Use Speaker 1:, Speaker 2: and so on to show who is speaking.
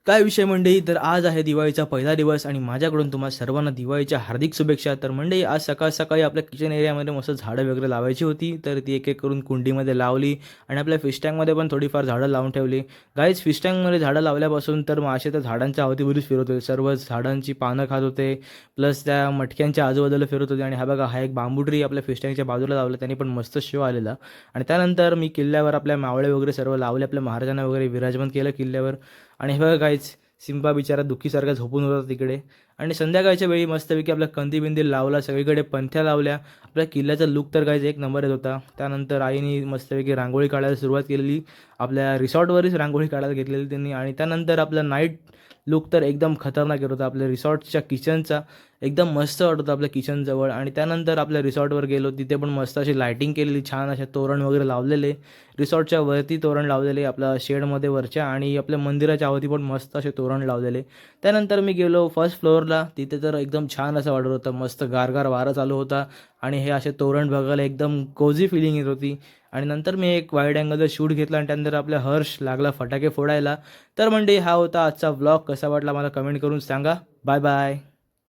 Speaker 1: काय विषय मंडळी, तर आज आहे दिवाळीचा पहिला दिवस आणि माझ्याकडून तुम्हा सर्वांना दिवाळीच्या हार्दिक शुभेच्छा. तर मंडळी, आज सकाळ-सकाळी आपल्या किचन एरियामध्ये मस्त झाडं वगैरे लावायची होती, तर ती एक-एक करून कुंडीमध्ये लावली आणि आपल्या फिश टँकमध्ये पण थोडीफार झाडं लावून ठेवली. गाईज, फिश टँकमध्ये झाडं लावल्यापासून तर मासे तर झाडांच्या अवतीभोवतीच फिरत होते. सर्व झाडांची पानं खात होते, प्लस त्या मटक्यांच्या आजूबाजूला फिरत होते. आणि हा बघा, हा एक बांबू ट्री आपल्या फिश टँकच्या बाजूला लावला, त्याने पण मस्त शो आलेला. आणि त्यानंतर मी किल्ल्यावर आपल्या मावळे वगैरे सर्व लावले, आपल्या महाराजांना वगैरे विराजमान केलं किल्ल्यावर. आणि हे बघा गाईज, सिम्बा बिचारा दुःखीसारखा झोपून होता तिकडे. आणि संध्याकाळच्या वेळी मस्तपैकी आपल्या कंदी-बिंदी लावला, सगळीकडे पंथ्या लावल्या. आपल्या किल्ल्याचा लूक तर गाईज एक नंबर येत होता. त्यानंतर आईने मस्तपैकी रांगोळी काढायला सुरुवात केलेली. आपल्या रिसॉर्टवरच रांगोळी काढायला घेतलेली त्यांनी. आणि त्यानंतर आपला नाईट लूक तर एकदम खतरनाक येत होता. आपल्या रिसॉर्टच्या किचनचा एकदम मस्त वाटत होतं आपल्या किचनजवळ. आणि त्यानंतर आपल्या रिसॉर्टवर गेलो, तिथे पण मस्त अशी लायटिंग केलेली, छान असे तोरण वगैरे लावलेले. रिसॉर्टच्या वरती तोरण लावलेले, आपल्या शेडमध्ये वरच्या, आणि आपल्या मंदिराच्या अवती पण मस्त असे तोरण लावलेले. त्यानंतर मी गेलो फर्स्ट फ्लोअरला, तिथे तर एकदम छान असं वाटत होतं, मस्त गारगार वारा चालू होता. आणि हे असे तोरण बघायला एकदम कोझी फिलिंग येत होती. आणि नंतर मी एक वाईड अँगलचा शूट घेतला आणि त्यानंतर आपल्या हर्ष लागला फटाके फोडायला. तर म्हणजे हा होता आजचा व्लॉग. कसा वाटला मला कमेंट करून सांगा. Bye bye.